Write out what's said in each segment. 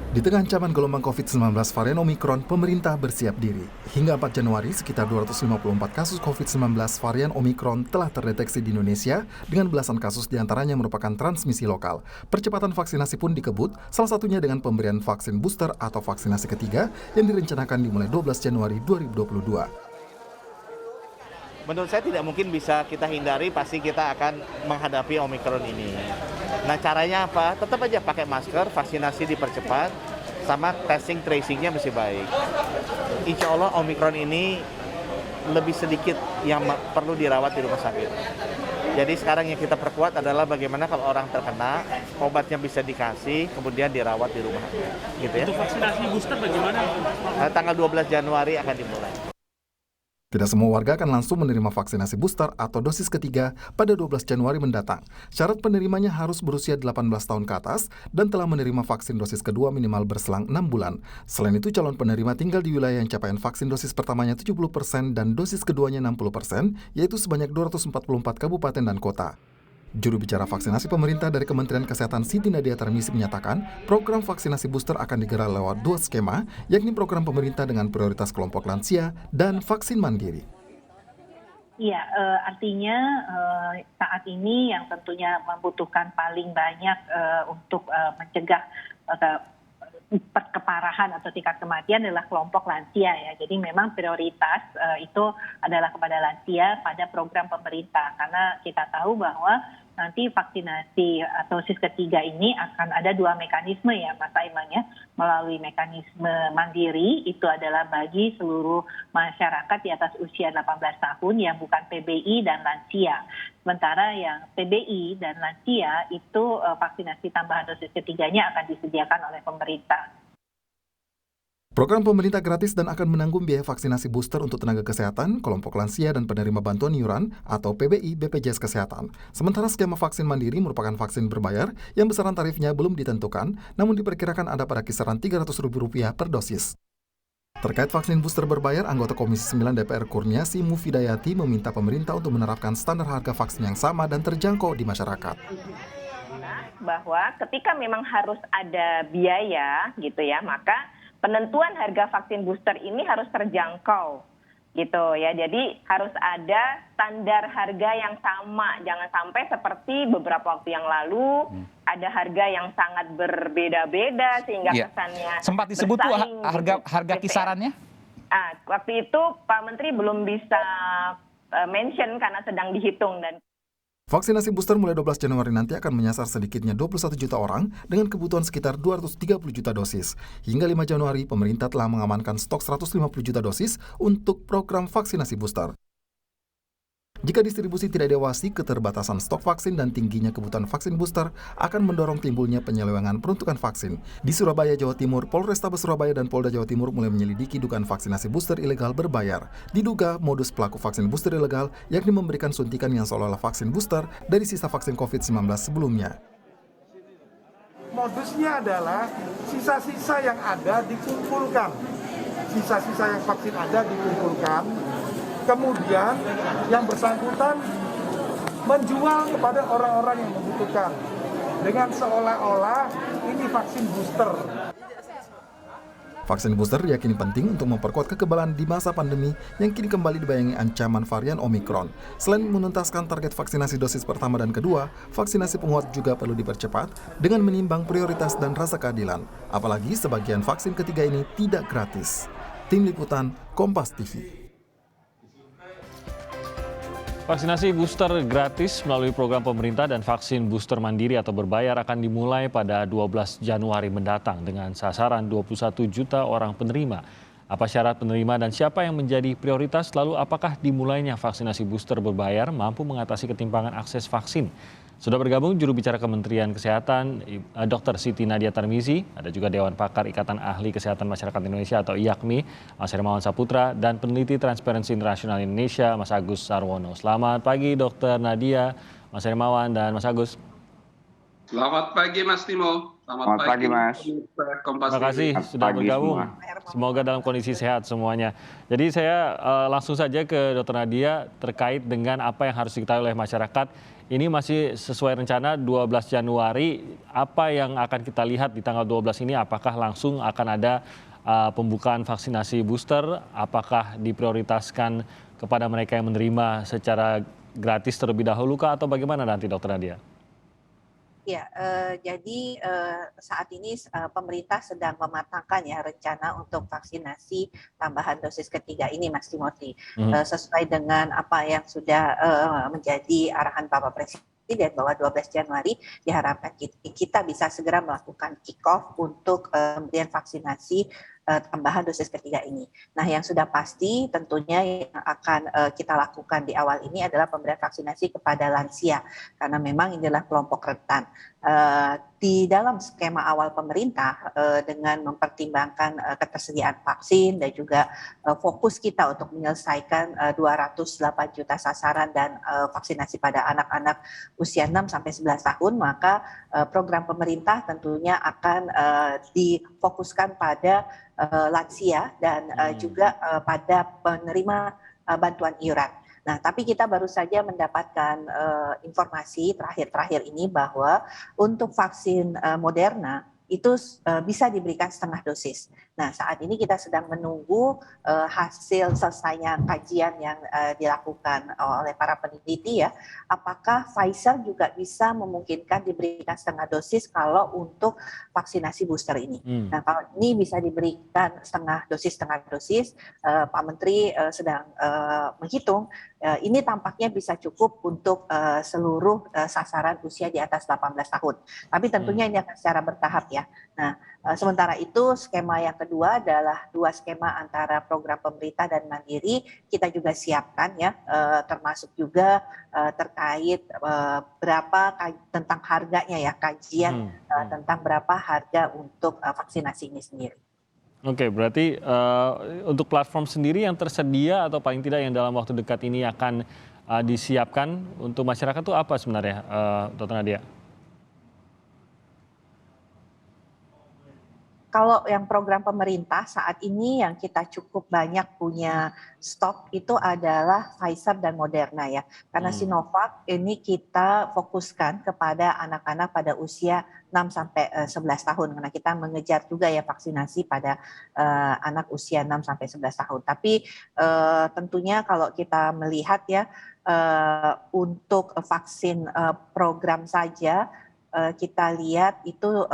Di tengah ancaman gelombang COVID-19 varian Omikron, pemerintah bersiap diri. Hingga 4 Januari, sekitar 254 kasus COVID-19 varian Omikron telah terdeteksi di Indonesia, dengan belasan kasus diantaranya merupakan transmisi lokal. Percepatan vaksinasi pun dikebut, salah satunya dengan pemberian vaksin booster atau vaksinasi ketiga yang direncanakan dimulai 12 Januari 2022. Menurut saya tidak mungkin bisa kita hindari, pasti kita akan menghadapi Omikron ini. Nah, caranya apa? Tetap aja pakai masker, vaksinasi dipercepat, sama testing tracingnya mesti baik. Insya Allah Omikron ini lebih sedikit yang perlu dirawat di rumah sakit. Jadi sekarang yang kita perkuat adalah bagaimana kalau orang terkena, obatnya bisa dikasih, kemudian dirawat di rumah. Gitu ya. Untuk vaksinasi booster bagaimana? Tanggal 12 Januari akan dimulai. Tidak semua warga akan langsung menerima vaksinasi booster atau dosis ketiga pada 12 Januari mendatang. Syarat penerimanya harus berusia 18 tahun ke atas dan telah menerima vaksin dosis kedua minimal berselang 6 bulan. Selain itu, calon penerima tinggal di wilayah yang capaian vaksin dosis pertamanya 70% dan dosis keduanya 60%, yaitu sebanyak 244 kabupaten dan kota. Juru bicara vaksinasi pemerintah dari Kementerian Kesehatan Siti Nadia Tarmizi menyatakan program vaksinasi booster akan digelar lewat dua skema, yakni program pemerintah dengan prioritas kelompok lansia dan vaksin mandiri. Iya, artinya saat ini yang tentunya membutuhkan paling banyak untuk mencegah keparahan atau tingkat kematian adalah kelompok lansia ya. Jadi memang prioritas itu adalah kepada lansia pada program pemerintah, karena kita tahu bahwa nanti vaksinasi dosis ketiga ini akan ada dua mekanisme ya Mas Aiman ya, melalui mekanisme mandiri itu adalah bagi seluruh masyarakat di atas usia 18 tahun yang bukan PBI dan lansia. Sementara yang PBI dan lansia itu vaksinasi tambahan dosis ketiganya akan disediakan oleh pemerintah. Program pemerintah gratis dan akan menanggung biaya vaksinasi booster untuk tenaga kesehatan, kelompok lansia, dan penerima bantuan iuran atau PBI BPJS Kesehatan. Sementara skema vaksin mandiri merupakan vaksin berbayar yang besaran tarifnya belum ditentukan, namun diperkirakan ada pada kisaran Rp300.000 per dosis. Terkait vaksin booster berbayar, anggota Komisi 9 DPR Kurniasi Mufidayati meminta pemerintah untuk menerapkan standar harga vaksin yang sama dan terjangkau di masyarakat. Bahwa ketika memang harus ada biaya gitu ya, maka penentuan harga vaksin booster ini harus terjangkau gitu ya. Jadi harus ada standar harga yang sama. Jangan sampai seperti beberapa waktu yang lalu ada harga yang sangat berbeda-beda sehingga kesannya sempat disebut tuh harga kisarannya. Waktu itu Pak Menteri belum bisa mention karena sedang dihitung. Dan vaksinasi booster mulai 12 Januari nanti akan menyasar sedikitnya 21 juta orang dengan kebutuhan sekitar 230 juta dosis. Hingga 5 Januari, pemerintah telah mengamankan stok 150 juta dosis untuk program vaksinasi booster. Jika distribusi tidak diawasi, keterbatasan stok vaksin dan tingginya kebutuhan vaksin booster akan mendorong timbulnya penyelewengan peruntukan vaksin. Di Surabaya, Jawa Timur, Polrestabes Surabaya dan Polda Jawa Timur mulai menyelidiki dugaan vaksinasi booster ilegal berbayar. Diduga modus pelaku vaksin booster ilegal yakni memberikan suntikan yang seolah-olah vaksin booster dari sisa vaksin COVID-19 sebelumnya. Modusnya adalah sisa-sisa yang ada dikumpulkan. Sisa-sisa yang vaksin ada dikumpulkan. Kemudian yang bersangkutan menjual kepada orang-orang yang membutuhkan dengan seolah-olah ini vaksin booster. Vaksin booster diyakini penting untuk memperkuat kekebalan di masa pandemi yang kini kembali dibayangi ancaman varian Omikron. Selain menuntaskan target vaksinasi dosis pertama dan kedua, vaksinasi penguat juga perlu dipercepat dengan menimbang prioritas dan rasa keadilan. Apalagi sebagian vaksin ketiga ini tidak gratis. Tim Liputan, Kompas TV. Vaksinasi booster gratis melalui program pemerintah dan vaksin booster mandiri atau berbayar akan dimulai pada 12 Januari mendatang dengan sasaran 21 juta orang penerima. Apa syarat penerima dan siapa yang menjadi prioritas, lalu apakah dimulainya vaksinasi booster berbayar mampu mengatasi ketimpangan akses vaksin? Sudah bergabung juru bicara Kementerian Kesehatan, Dr. Siti Nadia Tarmizi, ada juga Dewan Pakar Ikatan Ahli Kesehatan Masyarakat Indonesia atau IAKMI, Mas Hermawan Saputra, dan peneliti Transparency International Indonesia, Mas Agus Sarwono. Selamat pagi Dr. Nadia, Mas Hermawan, dan Mas Agus. Selamat pagi Mas Timo. Selamat pagi Mas. Terima kasih sudah bergabung. Semoga dalam kondisi sehat semuanya. Jadi saya langsung saja ke Dr. Nadia terkait dengan apa yang harus diketahui oleh masyarakat ini masih sesuai rencana 12 Januari. Apa yang akan kita lihat di tanggal 12 ini? Apakah langsung akan ada pembukaan vaksinasi booster? Apakah diprioritaskan kepada mereka yang menerima secara gratis terlebih dahulu kah? Atau bagaimana nanti, Dr. Nadia? Ya, jadi saat ini pemerintah sedang mematangkan ya rencana untuk vaksinasi tambahan dosis ketiga ini, Mas Timothy, sesuai dengan apa yang sudah menjadi arahan Bapak Presiden bahwa 12 Januari diharapkan kita bisa segera melakukan kick-off untuk pemberian vaksinasi tambahan dosis ketiga ini. Nah, yang sudah pasti tentunya yang akan kita lakukan di awal ini adalah pemberian vaksinasi kepada lansia, karena memang inilah kelompok rentan. Di dalam skema awal pemerintah dengan mempertimbangkan ketersediaan vaksin dan juga fokus kita untuk menyelesaikan 208 juta sasaran dan vaksinasi pada anak-anak usia 6 sampai 11 tahun, maka program pemerintah tentunya akan difokuskan pada lansia dan juga pada penerima bantuan iuran. Nah, tapi kita baru saja mendapatkan informasi terakhir ini bahwa untuk vaksin Moderna itu bisa diberikan setengah dosis. Nah, saat ini kita sedang menunggu hasil selesainya kajian yang dilakukan oleh para peneliti ya. Apakah Pfizer juga bisa memungkinkan diberikan setengah dosis kalau untuk vaksinasi booster ini. Nah, kalau ini bisa diberikan setengah dosis, Pak Menteri sedang menghitung ini tampaknya bisa cukup untuk seluruh sasaran usia di atas 18 tahun. Tapi tentunya ini akan secara bertahap ya. Nah, sementara itu skema yang kedua adalah 2 skema antara program pemerintah dan mandiri kita juga siapkan ya, termasuk juga terkait berapa tentang harganya ya, kajian tentang berapa harga untuk vaksinasi ini sendiri. Oke, berarti untuk platform sendiri yang tersedia atau paling tidak yang dalam waktu dekat ini akan disiapkan untuk masyarakat itu apa sebenarnya, Dr. Nadia? Kalau yang program pemerintah saat ini yang kita cukup banyak punya stok itu adalah Pfizer dan Moderna ya. Karena Sinovac ini kita fokuskan kepada anak-anak pada usia 6 sampai 11 tahun karena kita mengejar juga ya vaksinasi pada anak usia 6 sampai 11 tahun. Tapi tentunya kalau kita melihat ya untuk vaksin program saja kita lihat itu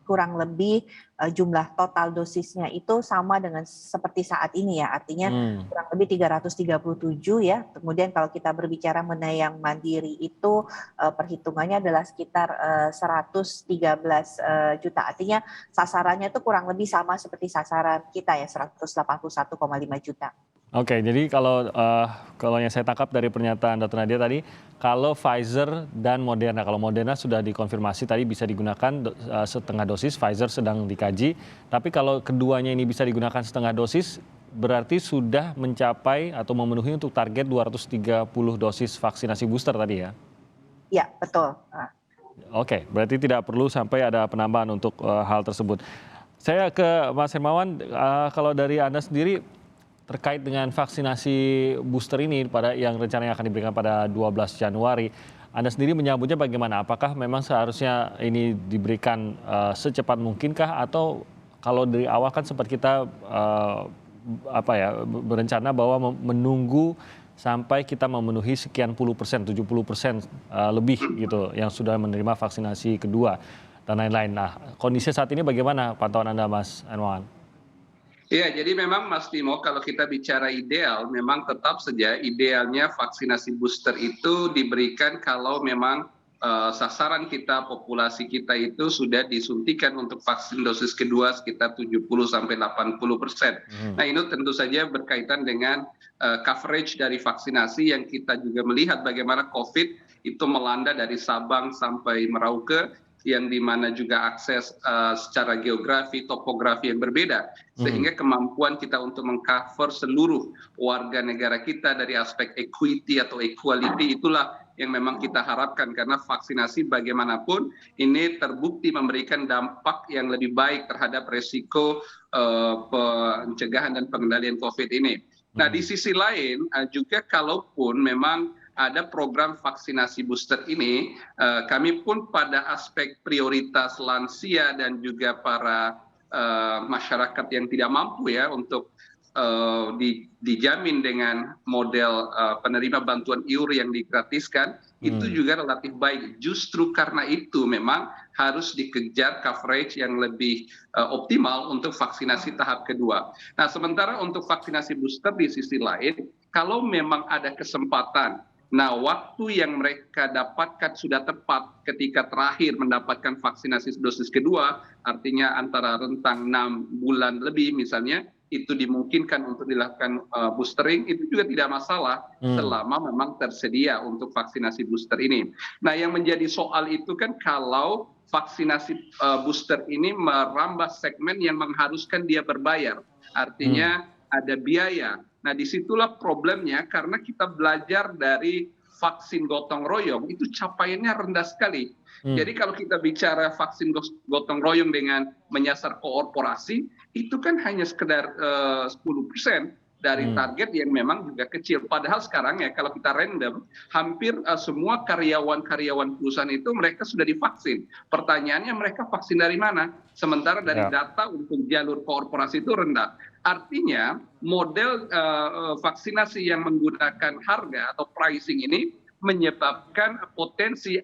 kurang lebih jumlah total dosisnya itu sama dengan seperti saat ini ya, artinya kurang lebih 337 ya. Kemudian kalau kita berbicara mengenai yang mandiri itu perhitungannya adalah sekitar 113 juta, artinya sasarannya itu kurang lebih sama seperti sasaran kita ya, 181,5 juta. Oke, jadi kalau yang saya tangkap dari pernyataan Dr. Nadia tadi, kalau Pfizer dan Moderna, kalau Moderna sudah dikonfirmasi tadi bisa digunakan setengah dosis, Pfizer sedang dikaji, tapi kalau keduanya ini bisa digunakan setengah dosis, berarti sudah mencapai atau memenuhi untuk target 230 dosis vaksinasi booster tadi ya? Iya, betul. Oke, berarti tidak perlu sampai ada penambahan untuk hal tersebut. Saya ke Mas Hermawan, kalau dari Anda sendiri, terkait dengan vaksinasi booster ini yang rencananya akan diberikan pada 12 Januari, Anda sendiri menyambutnya bagaimana? Apakah memang seharusnya ini diberikan secepat mungkinkah, atau kalau dari awal kan sempat kita berencana bahwa menunggu sampai kita memenuhi sekian puluh persen, 70% lebih gitu yang sudah menerima vaksinasi kedua dan lain-lain. Nah, kondisi saat ini bagaimana pantauan Anda, Mas Hermawan? Ya, jadi memang Mas Timo, kalau kita bicara ideal, memang tetap saja idealnya vaksinasi booster itu diberikan kalau memang sasaran kita, populasi kita itu sudah disuntikan untuk vaksin dosis kedua sekitar 70-80%. Nah, ini tentu saja berkaitan dengan coverage dari vaksinasi yang kita juga melihat bagaimana COVID itu melanda dari Sabang sampai Merauke, yang dimana juga akses secara geografi, topografi yang berbeda, sehingga kemampuan kita untuk mengcover seluruh warga negara kita dari aspek equity atau equality itulah yang memang kita harapkan, karena vaksinasi bagaimanapun ini terbukti memberikan dampak yang lebih baik terhadap resiko pencegahan dan pengendalian COVID ini. Nah, di sisi lain juga kalaupun memang ada program vaksinasi booster ini, kami pun pada aspek prioritas lansia dan juga para masyarakat yang tidak mampu ya untuk dijamin dengan model penerima bantuan iur yang digratiskan, itu juga relatif baik. Justru karena itu memang harus dikejar coverage yang lebih optimal untuk vaksinasi tahap kedua. Nah, sementara untuk vaksinasi booster di sisi lain, kalau memang ada kesempatan, nah waktu yang mereka dapatkan sudah tepat ketika terakhir mendapatkan vaksinasi dosis kedua, artinya antara rentang 6 bulan lebih misalnya, itu dimungkinkan untuk dilakukan boostering, itu juga tidak masalah selama memang tersedia untuk vaksinasi booster ini. Nah, yang menjadi soal itu kan kalau vaksinasi booster ini merambah segmen yang mengharuskan dia berbayar, artinya ada biaya. Nah, disitulah problemnya karena kita belajar dari vaksin gotong royong itu capaiannya rendah sekali. Jadi kalau kita bicara vaksin gotong royong dengan menyasar korporasi, itu kan hanya sekedar 10% dari target yang memang juga kecil. Padahal sekarang ya kalau kita random, hampir semua karyawan-karyawan perusahaan itu mereka sudah divaksin. Pertanyaannya mereka vaksin dari mana? Sementara dari data untuk jalur korporasi itu rendah. Artinya model vaksinasi yang menggunakan harga atau pricing ini menyebabkan potensi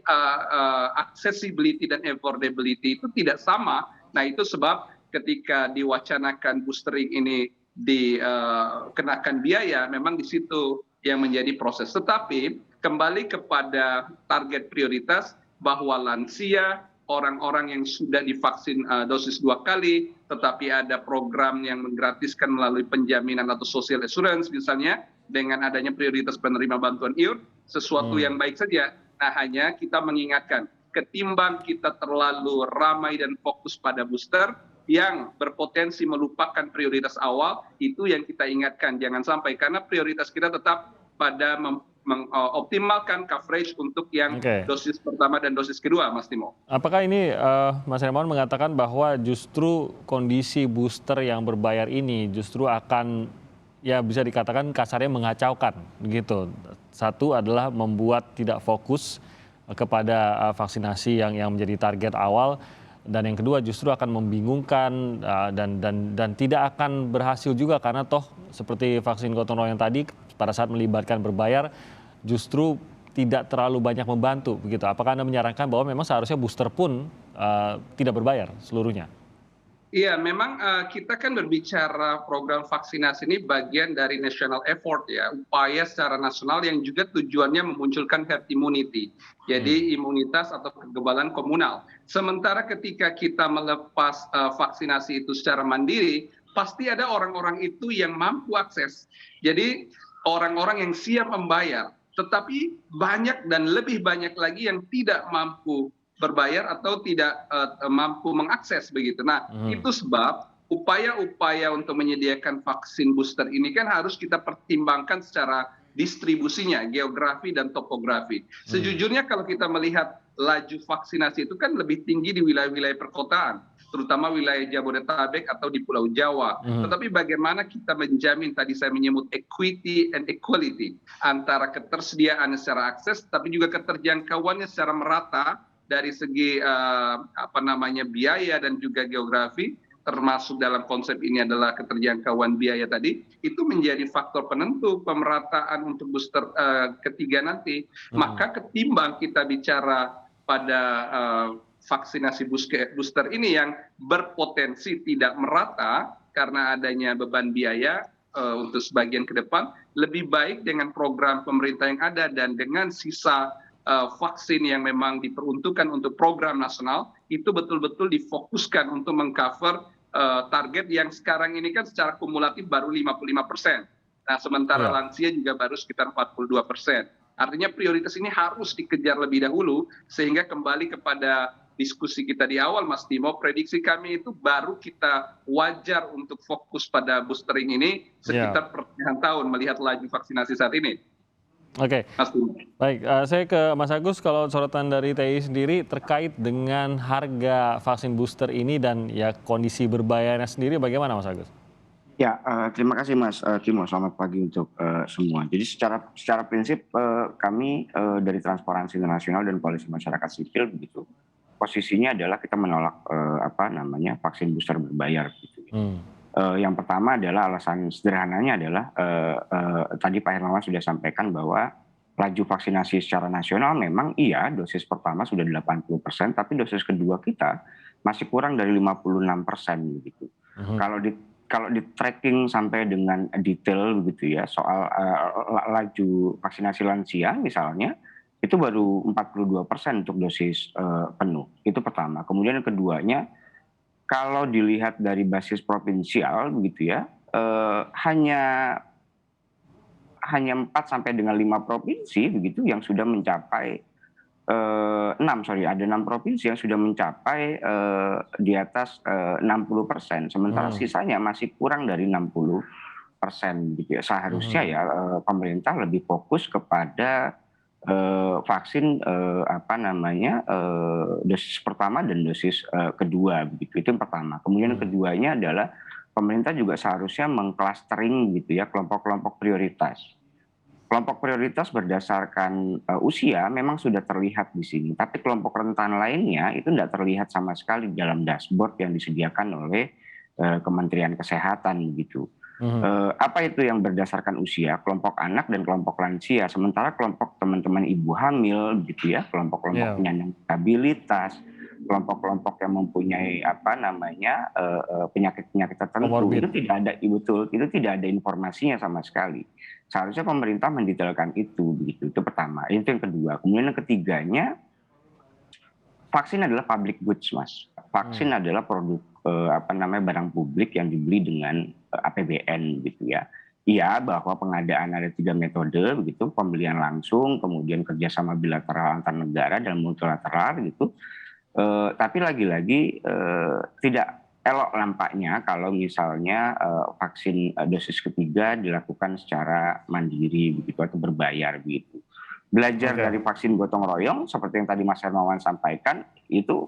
accessibility dan affordability itu tidak sama. Nah, itu sebab ketika diwacanakan boostering ini dikenakan biaya, memang di situ yang menjadi proses. Tetapi kembali kepada target prioritas bahwa lansia, orang-orang yang sudah divaksin dosis 2 kali, tetapi ada program yang menggratiskan melalui penjaminan atau social assurance misalnya, dengan adanya prioritas penerima bantuan iur, sesuatu yang baik saja. Nah, hanya kita mengingatkan, ketimbang kita terlalu ramai dan fokus pada booster, yang berpotensi melupakan prioritas awal, itu yang kita ingatkan. Jangan sampai, karena prioritas kita tetap pada mengoptimalkan coverage untuk yang dosis pertama dan dosis kedua, Mas Timo. Apakah ini Mas Hermawan mengatakan bahwa justru kondisi booster yang berbayar ini justru akan, ya bisa dikatakan kasarnya mengacaukan gitu. Satu adalah membuat tidak fokus kepada vaksinasi yang menjadi target awal, dan yang kedua justru akan membingungkan dan tidak akan berhasil juga karena toh seperti vaksin gotong royong tadi pada saat melibatkan berbayar justru tidak terlalu banyak membantu begitu. Apakah Anda menyarankan bahwa memang seharusnya booster pun tidak berbayar seluruhnya? Iya, memang kita kan berbicara program vaksinasi ini bagian dari national effort ya, upaya secara nasional yang juga tujuannya memunculkan herd immunity. Jadi imunitas atau kekebalan komunal. Sementara ketika kita melepas vaksinasi itu secara mandiri, pasti ada orang-orang itu yang mampu akses. Jadi orang-orang yang siap membayar, tetapi banyak dan lebih banyak lagi yang tidak mampu berbayar atau tidak mampu mengakses begitu. Nah, itu sebab upaya-upaya untuk menyediakan vaksin booster ini kan harus kita pertimbangkan secara distribusinya, geografi dan topografi. Sejujurnya kalau kita melihat laju vaksinasi itu kan lebih tinggi di wilayah-wilayah perkotaan, terutama wilayah Jabodetabek atau di Pulau Jawa. Tetapi bagaimana kita menjamin, tadi saya menyebut equity and equality, antara ketersediaan secara akses tapi juga keterjangkauannya secara merata dari segi biaya dan juga geografi, termasuk dalam konsep ini adalah keterjangkauan biaya tadi, itu menjadi faktor penentu pemerataan untuk booster ketiga nanti. Maka ketimbang kita bicara pada vaksinasi booster ini yang berpotensi tidak merata karena adanya beban biaya untuk sebagian ke depan, lebih baik dengan program pemerintah yang ada dan dengan sisa vaksin yang memang diperuntukkan untuk program nasional itu betul-betul difokuskan untuk mengcover target yang sekarang ini kan secara kumulatif baru 55%. Nah, sementara lansia juga baru sekitar 42%. Artinya prioritas ini harus dikejar lebih dahulu sehingga kembali kepada diskusi kita di awal, Mas Timo, prediksi kami itu baru kita wajar untuk fokus pada boostering ini sekitar pertengahan tahun melihat laju vaksinasi saat ini. Oke, baik. Saya ke Mas Agus, kalau sorotan dari TI sendiri terkait dengan harga vaksin booster ini dan ya kondisi berbayarnya sendiri bagaimana, Mas Agus? Ya, terima kasih Mas Timo. Selamat pagi untuk semua. Jadi secara prinsip kami dari Transparansi Internasional dan Koalisi Masyarakat Sipil begitu, posisinya adalah kita menolak vaksin booster berbayar gitu. Hmm. Yang pertama adalah alasan sederhananya adalah tadi Pak Hermawan sudah sampaikan bahwa laju vaksinasi secara nasional memang iya dosis pertama sudah 80%, tapi dosis kedua kita masih kurang dari 56% gitu. Kalau di tracking sampai dengan detail begitu ya soal laju vaksinasi lansia misalnya itu baru 42% untuk dosis penuh. Itu pertama. Kemudian yang keduanya kalau dilihat dari basis provinsial begitu ya hanya 4 sampai dengan 5 provinsi begitu yang sudah mencapai 6 provinsi yang sudah mencapai di atas 60%, sementara sisanya masih kurang dari 60% gitu ya. Seharusnya ya pemerintah lebih fokus kepada vaksin dosis pertama dan dosis kedua begitu. Itu yang pertama. Kemudian yang keduanya adalah pemerintah juga seharusnya mengclustering gitu ya kelompok-kelompok prioritas. Kelompok prioritas berdasarkan usia memang sudah terlihat di sini, tapi kelompok rentan lainnya itu tidak terlihat sama sekali dalam dashboard yang disediakan oleh Kementerian Kesehatan gitu. Apa itu yang berdasarkan usia? Kelompok anak dan kelompok lansia. Sementara kelompok teman-teman ibu hamil gitu ya, kelompok-kelompok penyandang disabilitas, kelompok-kelompok yang mempunyai penyakit-penyakit tertentu itu tidak ada informasinya sama sekali. Seharusnya pemerintah mendetailkan itu begitu. Itu pertama. Itu yang kedua. Kemudian yang ketiganya vaksin adalah public goods, Mas. Vaksin adalah produk barang publik yang dibeli dengan APBN gitu ya. Iya bahwa pengadaan ada 3 metode begitu, pembelian langsung, kemudian kerjasama bilateral antar negara dan multilateral gitu. Tapi lagi-lagi tidak elok nampaknya kalau misalnya vaksin dosis ketiga dilakukan secara mandiri begitu atau berbayar begitu. Belajar dari vaksin gotong royong seperti yang tadi Mas Hermawan sampaikan itu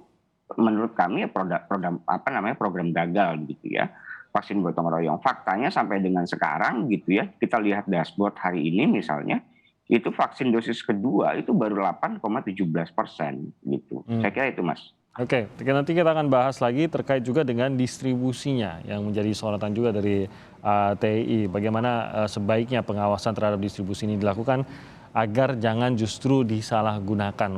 menurut kami program gagal gitu ya. Vaksin gotong royong. Faktanya sampai dengan sekarang gitu ya, kita lihat dashboard hari ini misalnya itu vaksin dosis kedua itu baru 8,17% gitu. Saya kira itu Mas. Oke, nanti kita akan bahas lagi terkait juga dengan distribusinya yang menjadi sorotan juga dari TI. Bagaimana sebaiknya pengawasan terhadap distribusi ini dilakukan agar jangan justru disalahgunakan.